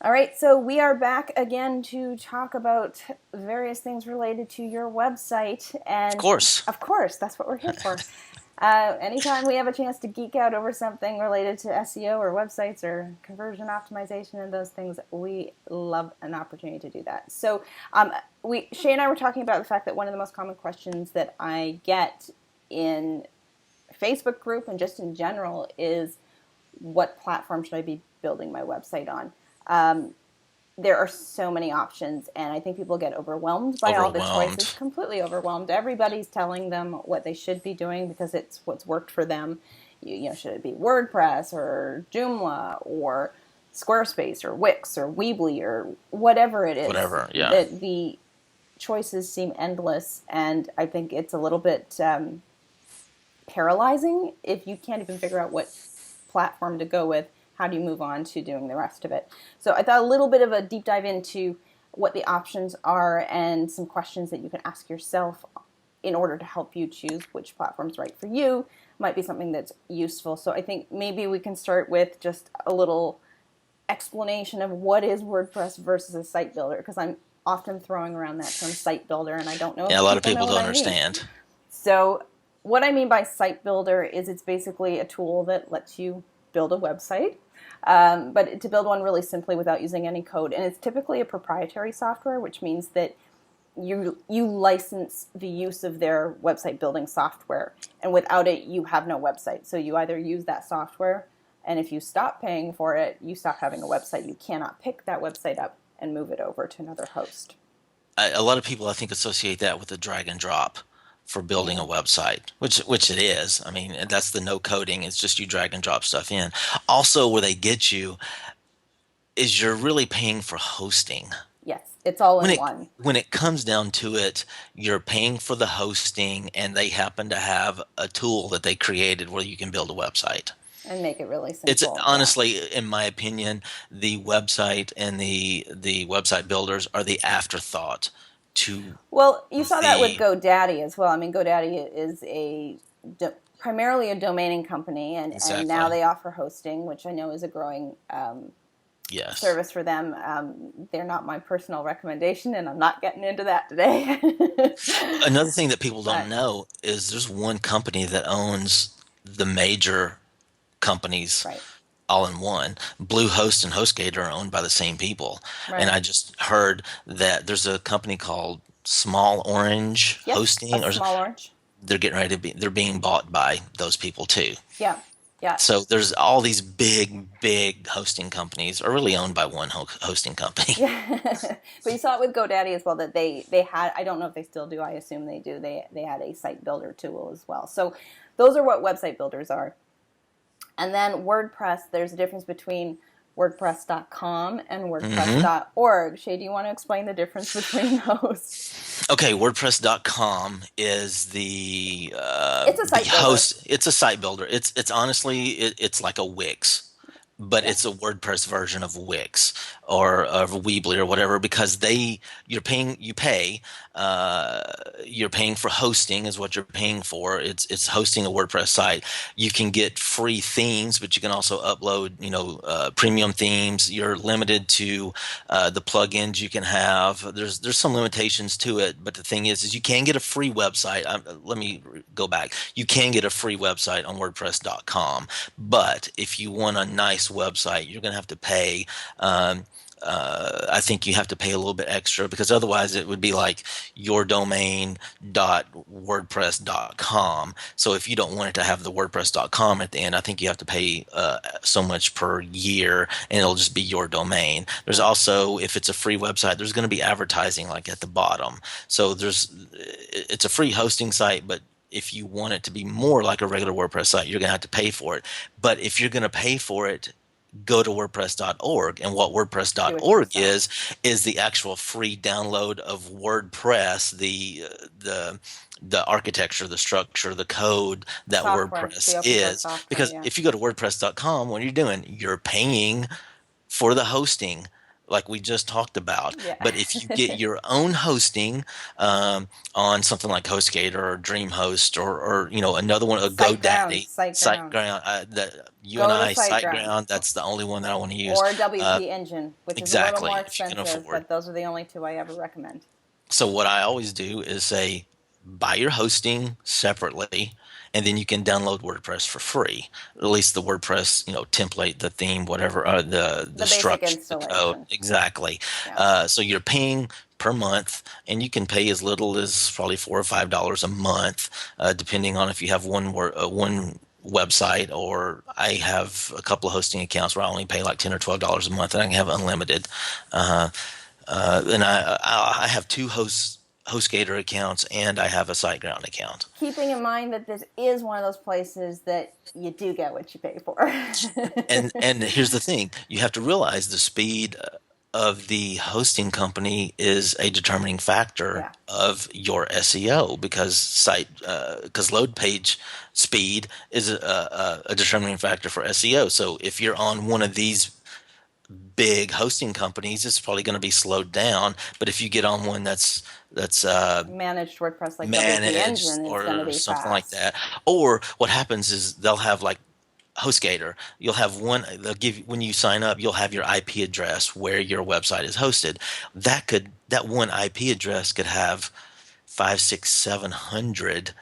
All right, so we are back again to talk about various things related to your website. Of And course. of course, that's what we're here for. Anytime we have a chance to geek out over something related to SEO or websites or conversion optimization and those things, we love an opportunity to do that. So, Shay and I were talking about the fact that one of the most common questions that I get in Facebook group and just in general is, what platform should I be building my website on? There are so many options, and I think people get overwhelmed by all the choices, Overwhelmed. completely overwhelmed. Everybody's telling them what they should be doing because it's what's worked for them. Should it be WordPress or Joomla or Squarespace or Wix or Weebly or whatever it is? Whatever. Yeah. That the choices seem endless, and I think it's a little bit paralyzing if you can't even figure out what platform to go with. How do you move on to doing the rest of it? So I thought a little bit of a deep dive into what the options are and some questions that you can ask yourself in order to help you choose which platform's right for you might be something that's useful. So I think maybe we can start with just a little explanation of what is WordPress versus a site builder, because I'm often throwing around that term site builder and I don't know Yeah, if a lot of people know people what don't I mean. understand. So what I mean by site builder is it's basically a tool that lets you build a website, but to build one really simply without using any code. And it's typically a proprietary software, which means that you license the use of their website building software. And without it, you have no website. So you either use that software, and if you stop paying for it, you stop having a website. You cannot pick that website up and move it over to another host. A lot of people, I think, associate that with the drag and drop for building a Yeah. website, which it is. I mean, that's the no coding. It's just you drag and drop stuff in. Also, where they get you is you're really paying for hosting. Yes, it's all When in it one. when it comes down to it, you're paying for the hosting, and they happen to have a tool that they created where you can build a website. And make it really It's simple. Yeah. honestly, in my opinion, the website and the website builders are the afterthought to Well, you saw that with the GoDaddy as well. I mean, GoDaddy is primarily a domaining company, and now exactly. they offer hosting, which I know is a growing Yes. service for them. They're not my personal recommendation, and I'm not getting into that today. Another thing that people don't But know is there's one company that owns the major companies right, all in one. Bluehost and HostGator are owned by the same people. And right. I just heard that there's a company called Small Orange Yes, a Hosting, or small orange. they're getting ready to be, they're being bought by those people too. Yeah, yeah. So there's all these big hosting companies are really owned by one hosting company. Yeah, but you saw it with GoDaddy as well. That they had. I don't know if they still do. I assume they do. They had a site builder tool as well. So those are what website builders are. And then WordPress. There's a difference between WordPress.com and Hmm. WordPress.org. Shay, do you want to explain the difference between those? Okay, WordPress.com is It's a the site builder. host. It's a site builder. It's honestly it's like a Wix, but Yeah. it's a WordPress version of Wix or of Weebly or whatever, because uh, you're paying for hosting is what you're paying for. It's hosting a WordPress site. You can get free themes, but you can also upload premium themes. You're limited to the plugins you can have. There's some limitations to it, but the thing is you can get a free website. Let me go back. You can get a free website on WordPress.com, but if you want a nice website, you're going to have to pay. I think you have to pay a little bit extra, because otherwise it would be like yourdomain.wordpress.com. So if you don't want it to have the wordpress.com at the end, I think you have to pay so much per year, and it'll just be your domain. There's also, if it's a free website, there's going to be advertising like at the bottom. So it's a free hosting site, but if you want it to be more like a regular WordPress site, you're going to have to pay for it. But if you're going to pay for it, go to WordPress.org. And what Do it WordPress.org yourself. is the actual free download of WordPress, the architecture, the structure, the code that Software, the WordPress open source is. software. Because Yeah. if you go to WordPress.com, what are you doing? You're paying for the hosting, like we just talked about. Yeah. But if you get your own hosting on something like HostGator or DreamHost or another one, a SiteGround, GoDaddy, SiteGround. SiteGround, that you and Go to I, SiteGround. SiteGround, that's the only one that I want to use. Or WP Engine, which is a little more Exactly, if you can expensive, afford. but those are the only two I ever recommend. So what I always do is say, buy your hosting separately, and then you can download WordPress for free. At least the WordPress, template, the theme, whatever, the The basic structure, the code, installation. exactly. Yeah. So you're paying per month, and you can pay as little as probably $4 or $5 a month, depending on if you have one website, or I have a couple of hosting accounts where I only pay like $10 or $12 a month, and I can have unlimited. Uh, and I have two HostGator accounts, and I have a SiteGround account. Keeping in mind that this is one of those places that you do get what you pay for. And here's the thing: you have to realize the speed of the hosting company is a determining factor Yeah. of your SEO, because load page speed is a determining factor for SEO. So if you're on one of these big hosting companies, it's probably going to be slowed down. But if you get on one that's Managed WordPress like WP managed Engine, it's going to or be something like fast. that, or what happens is they'll have like HostGator. You'll have one. They'll give, when you sign up, you'll have your IP address where your website is hosted. That one IP address could have 5, 6, 700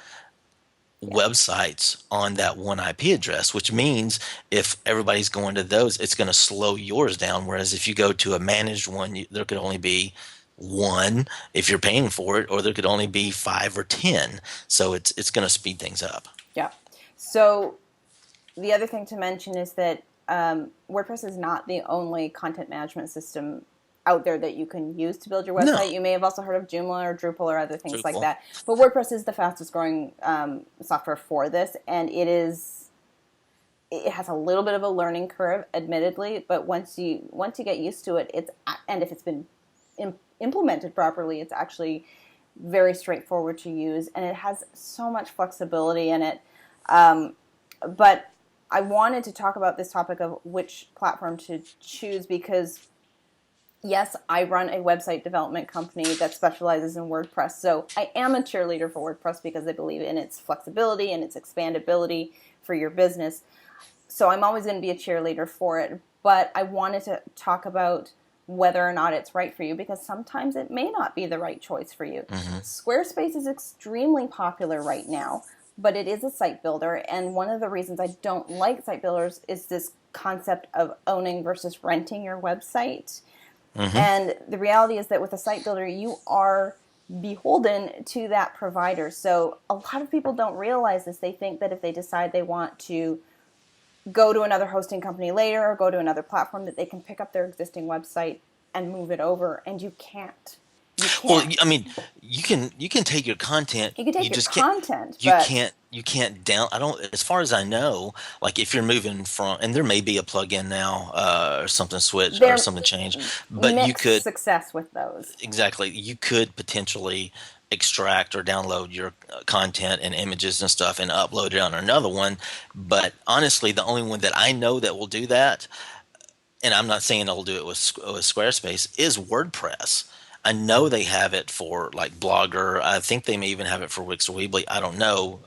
websites on that one IP address, which means if everybody's going to those, it's going to slow yours down. Whereas if you go to a managed one, there could only be one if you're paying for it, or there could only be 5 or 10. So it's going to speed things up. Yeah. So the other thing to mention is that WordPress is not the only content management system out there that you can use to build your website. No. You may have also heard of Joomla or Drupal or other things like Drupal. that. But WordPress is the fastest growing software for this, and it has a little bit of a learning curve, admittedly. But once you get used to it, and if it's been implemented properly, it's actually very straightforward to use, and it has so much flexibility in it. But I wanted to talk about this topic of which platform to choose because, yes, I run a website development company that specializes in WordPress. So I am a cheerleader for WordPress because I believe in its flexibility and its expandability for your business. So I'm always going to be a cheerleader for it. But I wanted to talk about whether or not it's right for you, because sometimes it may not be the right choice for you. Mm-hmm. Squarespace is extremely popular right now, but it is a site builder. And one of the reasons I don't like site builders is this concept of owning versus renting your website. Mm-hmm. And the reality is that with a site builder, you are beholden to that provider. So a lot of people don't realize this. They think that if they decide they want to go to another hosting company later or go to another platform, that they can pick up their existing website and move it over, and you can't. Well, I mean, you can take your content. You can take you your just content, can't, you can't down. I don't. As far as I know, like if you're moving from, and there may be a plugin now, or something switch or something change, but you could success with those. Exactly. You could potentially extract or download your content and images and stuff and upload it on another one. But honestly, the only one that I know that will do that, and I'm not saying it'll do it with Squarespace, is WordPress. I know they have it for like Blogger. I think they may even have it for Wix or Weebly. I don't know,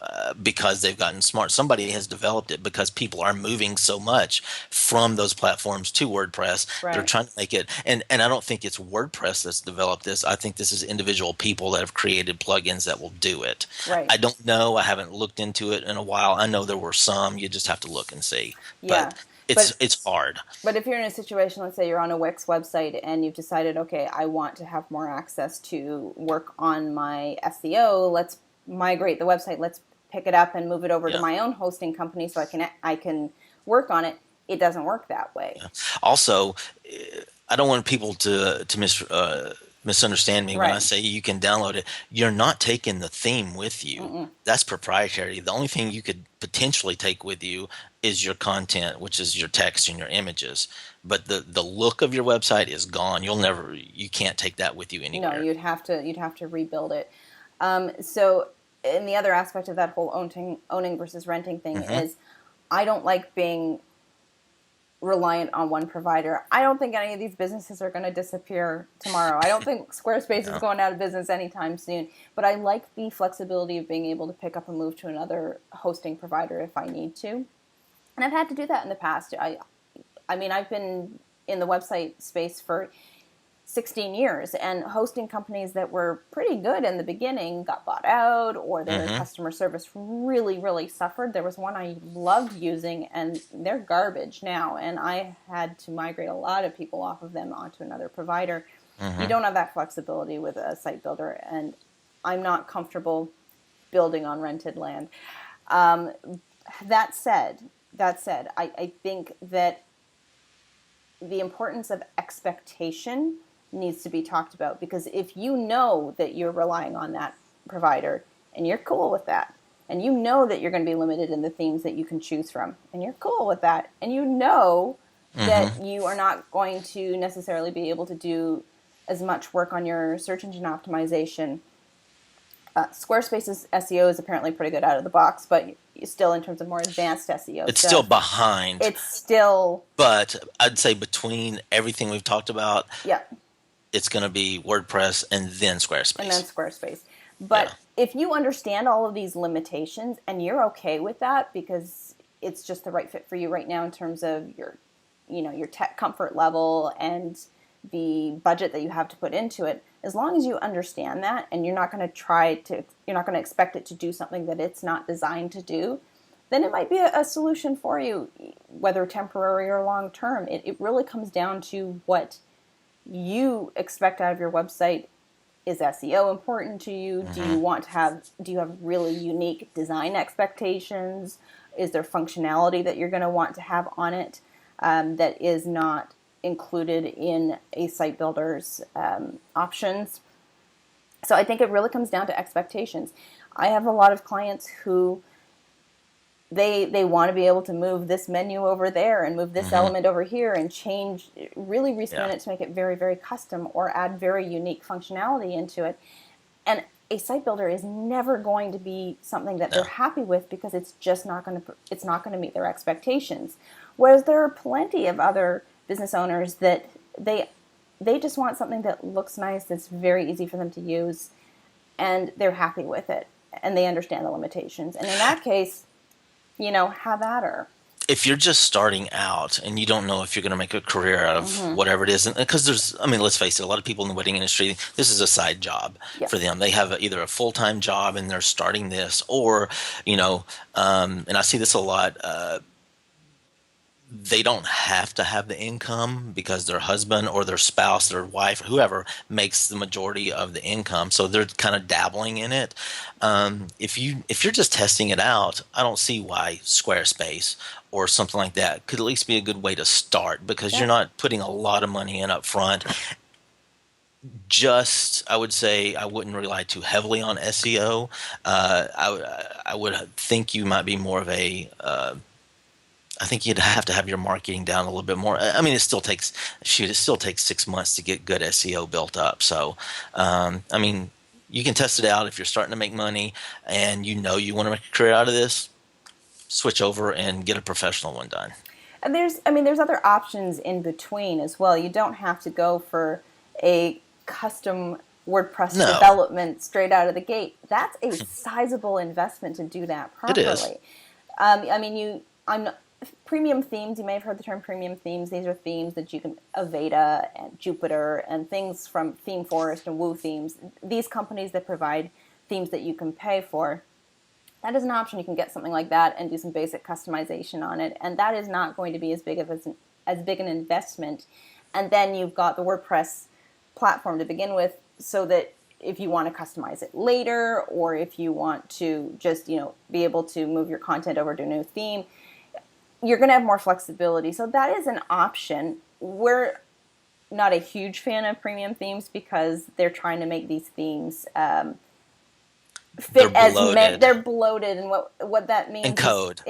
because they've gotten smart. Somebody has developed it because people are moving so much from those platforms to WordPress. Right. They're trying to make it, and I don't think it's WordPress that's developed this. I think this is individual people that have created plugins that will do it. Right. I don't know. I haven't looked into it in a while. I know there were some. You just have to look and see. Yeah. But it's hard. But if you're in a situation, let's say you're on a Wix website and you've decided, okay, I want to have more access to work on my SEO, let's migrate the website, let's pick it up and move it over to my own hosting company so I can work on it. It doesn't work that way. Yeah. Also, I don't want people to misunderstand me when I say you can download it. You're not taking the theme with you. Mm-mm. That's proprietary. The only thing you could potentially take with you is your content, which is your text and your images. But the look of your website is gone. You can't take that with you anywhere. No, you'd have to rebuild it. So, and the other aspect of that whole owning versus renting thing is, I don't like being reliant on one provider. I don't think any of these businesses are going to disappear tomorrow. I don't think Squarespace is going out of business anytime soon, but I like the flexibility of being able to pick up and move to another hosting provider if I need to. And I've had to do that in the past. I mean, I've been in the website space for 16 years, and hosting companies that were pretty good in the beginning got bought out, or their customer service really, really suffered. There was one I loved using, and they're garbage now, and I had to migrate a lot of people off of them onto another provider. You don't have that flexibility with a site builder, and I'm not comfortable building on rented land. That said, I think that the importance of expectation needs to be talked about, because if you know that you're relying on that provider and you're cool with that, and you know that you're going to be limited in the themes that you can choose from, and you're cool with that, and you know that you are not going to necessarily be able to do as much work on your search engine optimization. Squarespace's SEO is apparently pretty good out of the box, but still, in terms of more advanced SEO, it's still behind. It's still, but I'd say between everything we've talked about, yeah, it's going to be WordPress and then Squarespace. But if you understand all of these limitations and you're okay with that because it's just the right fit for you right now in terms of your, your tech comfort level and the budget that you have to put into it, as long as you understand that and you're not going to expect it to do something that it's not designed to do, then it might be a solution for you, whether temporary or long term. It really comes down to what you expect out of your website. Is SEO important to you? Do you have really unique design expectations? Is there functionality that you're going to want to have on it that is not included in a site builder's options? So I think it really comes down to expectations. I have a lot of clients who they want to be able to move this menu over there and move this element over here and really respin it to make it very, very custom or add very unique functionality into it. And a site builder is never going to be something that they're happy with, because it's just not going to meet their expectations. Whereas there are plenty of other business owners that they just want something that looks nice, that's very easy for them to use, and they're happy with it, and they understand the limitations. And in that case, have at her. If you're just starting out and you don't know if you're going to make a career out of whatever it is, because let's face it, a lot of people in the wedding industry, this is a side job for them. They have either a full-time job and they're starting this, or, and I see this a lot, they don't have to have the income because their husband or their spouse, their wife, or whoever makes the majority of the income. So they're kind of dabbling in it. If you're just testing it out, I don't see why Squarespace or something like that could at least be a good way to start, because you're not putting a lot of money in up front. I would say I wouldn't rely too heavily on SEO. I would think you might be more of a I think you'd have to have your marketing down a little bit more. I mean, it still takes 6 months to get good SEO built up. So, you can test it out if you're starting to make money and you want to make a career out of this. Switch over and get a professional one done. And there's other options in between as well. You don't have to go for a custom WordPress development straight out of the gate. That's a sizable investment to do that properly. It is. Premium themes, you may have heard the term premium themes. These are themes that you can, Aveda and Jupyter and things from ThemeForest and Woo Themes. These companies that provide themes that you can pay for, that is an option. You can get something like that and do some basic customization on it. And that is not going to be as big an investment. And then you've got the WordPress platform to begin with, so that if you want to customize it later, or if you want to just, be able to move your content over to a new theme, you're going to have more flexibility. So that is an option. We're not a huge fan of premium themes because they're trying to make these themes fit as they're bloated, and what that means in code.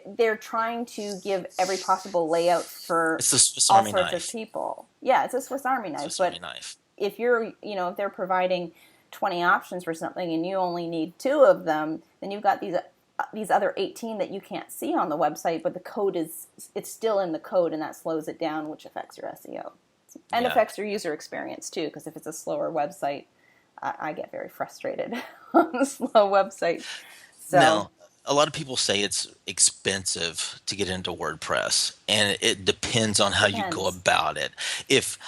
They're trying to give every possible layout for it's a Swiss all Army sorts knife. of people. Yeah, it's a Swiss Army knife. If you're, if they're providing 20 options for something and you only need 2 of them, then you've got these these other 18 that you can't see on the website, but the code it's still in the code, and that slows it down, which affects your SEO and affects your user experience too. Because if it's a slower website, I get very frustrated on a slow website. So Now, a lot of people say it's expensive to get into WordPress, and it depends on how you go about it. If,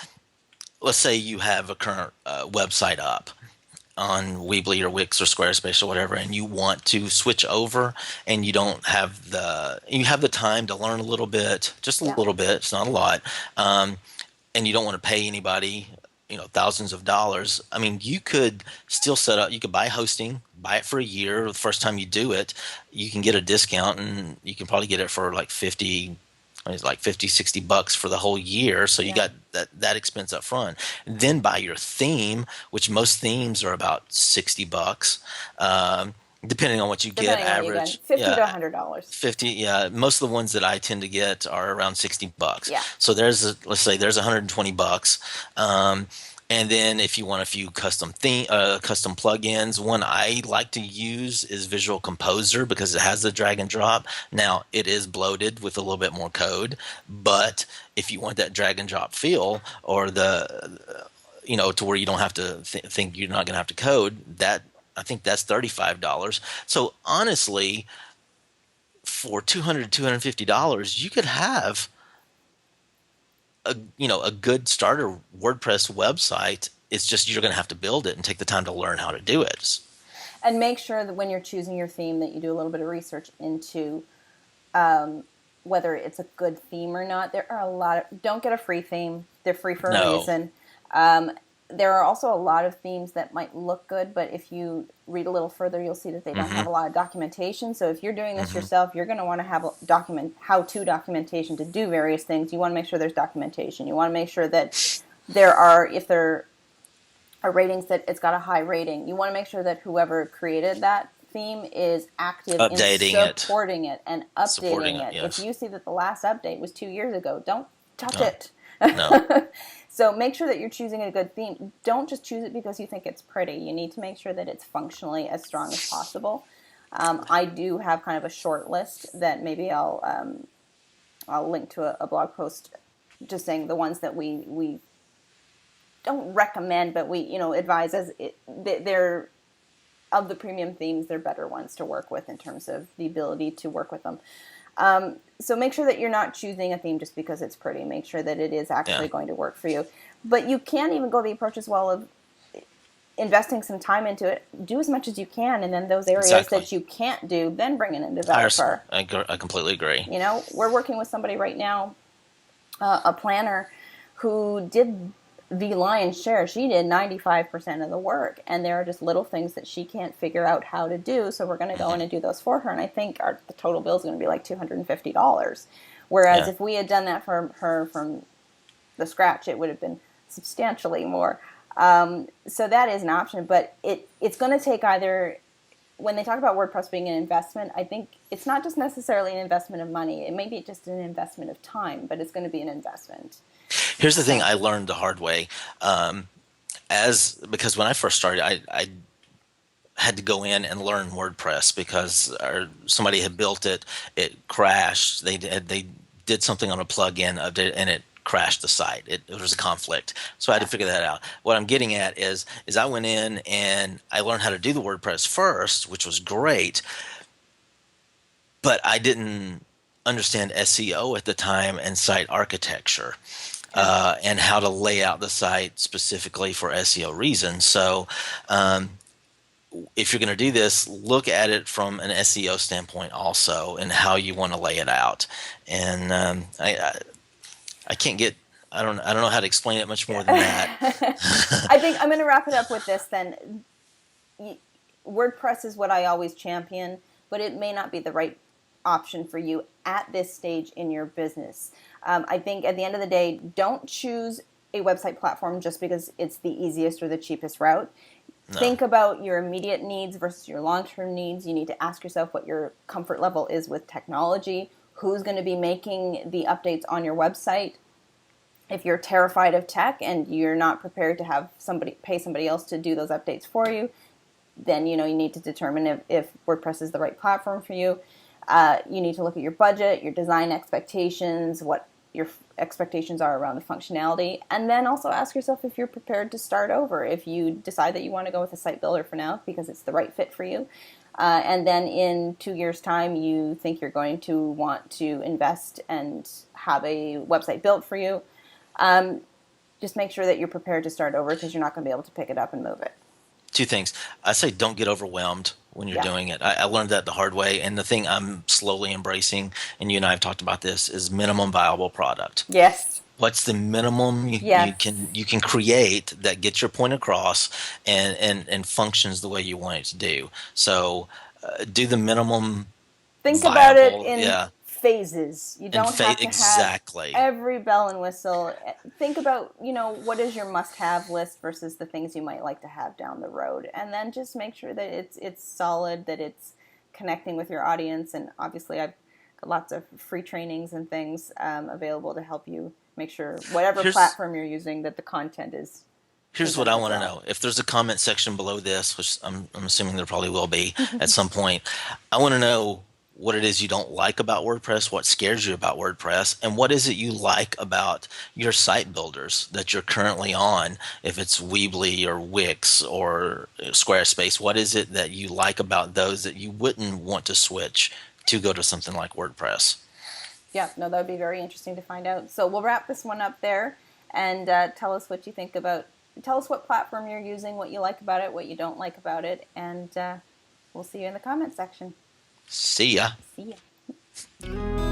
let's say you have a current website up on Weebly or Wix or Squarespace or whatever, and you want to switch over, and you have the time to learn a little bit, just a little bit, it's not a lot, and you don't want to pay anybody, thousands of dollars. I mean, you could still set up, you could buy hosting, buy it for a year. The first time you do it, you can get a discount, and you can probably get it for like 50, $60 for the whole year. So you got that expense up front. And then buy your theme, which most themes are about $60. Depending on what you get, average $50 to $100. 50, yeah. Most of the ones that I tend to get are around $60. Yeah. So let's say there's $120. And then if you want a few custom plugins, one I like to use is Visual Composer because it has the drag and drop. Now it is bloated with a little bit more code, but if you want that drag and drop feel, or to where you don't have to think you're not going to have to code, I think that's $35. So honestly, for $200, $250, you could have a good starter WordPress website. It's just you're going to have to build it and take the time to learn how to do it. And make sure that when you're choosing your theme that you do a little bit of research into whether it's a good theme or not. There are don't get a free theme. They're free for a reason. There are also a lot of themes that might look good, but if you read a little further, you'll see that they don't have a lot of documentation. So if you're doing this yourself, you're going to want to have how-to documentation to do various things. You want to make sure there's documentation. You want to make sure that if there are ratings, that it's got a high rating. You want to make sure that whoever created that theme is active in supporting it and updating it. Yes. If you see that the last update was 2 years ago, don't touch it. No. So make sure that you're choosing a good theme. Don't just choose it because you think it's pretty. You need to make sure that it's functionally as strong as possible. I do have kind of a short list that maybe I'll link to a blog post, just saying the ones that we don't recommend, but we advise they're of the premium themes. They're better ones to work with in terms of the ability to work with them. So make sure that you're not choosing a theme just because it's pretty. Make sure that it is actually going to work for you. But you can even go the approach as well of investing some time into it. Do as much as you can, and then those areas that you can't do, then bring in a developer. I completely agree. We're working with somebody right now, a planner, who did the lion's share. She did 95% of the work, and there are just little things that she can't figure out how to do, so we're going to go in and do those for her, and I think the total bill is going to be like $250, whereas if we had done that for her from the scratch, it would have been substantially more. So that is an option, but it's going to take either, when they talk about WordPress being an investment, I think it's not just necessarily an investment of money. It may be just an investment of time, but it's going to be an investment. Here's the thing I learned the hard way. Because when I first started, I had to go in and learn WordPress because somebody had built it. It crashed. They did something on a plugin update, and it crashed the site. It was a conflict. So I had to figure that out. What I'm getting at is I went in and I learned how to do the WordPress first, which was great, but I didn't understand SEO at the time and site architecture. And how to lay out the site specifically for SEO reasons. So if you're going to do this, look at it from an SEO standpoint also, and how you want to lay it out. And I can't get, I don't know how to explain it much more than that. I think I'm going to wrap it up with this then. WordPress is what I always champion, but it may not be the right option for you at this stage in your business. I think at the end of the day, don't choose a website platform just because it's the easiest or the cheapest route. No. Think about your immediate needs versus your long-term needs. You need to ask yourself what your comfort level is with technology, who's going to be making the updates on your website. If you're terrified of tech and you're not prepared to have pay somebody else to do those updates for you, then you need to determine if WordPress is the right platform for you. You need to look at your budget, your design expectations, what your expectations are around the functionality, and then also ask yourself if you're prepared to start over. If you decide that you want to go with a site builder for now because it's the right fit for you, and then in 2 years' time you think you're going to want to invest and have a website built for you, just make sure that you're prepared to start over, because you're not going to be able to pick it up and move it. Two things. I say don't get overwhelmed when you're doing it. I learned that the hard way. And the thing I'm slowly embracing, and you and I have talked about this, is minimum viable product. Yes. What's the minimum you can create that gets your point across and functions the way you want it to do? So do the minimum. Think viable, about it in phases. You don't have to have every bell and whistle. Think about, what is your must-have list versus the things you might like to have down the road, and then just make sure that it's solid, that it's connecting with your audience. And obviously, I've got lots of free trainings and things available to help you make sure whatever platform you're using, that the content is. Here's what I want to know. If there's a comment section below this, which I'm assuming there probably will be at some point, I want to know what it is you don't like about WordPress, what scares you about WordPress, and what is it you like about your site builders that you're currently on, if it's Weebly or Wix or Squarespace. What is it that you like about those that you wouldn't want to switch to go to something like WordPress? Yeah, no, that would be very interesting to find out. So we'll wrap this one up there, and tell us what you think about, tell us what platform you're using, what you like about it, what you don't like about it, and we'll see you in the comment section. See ya. See ya.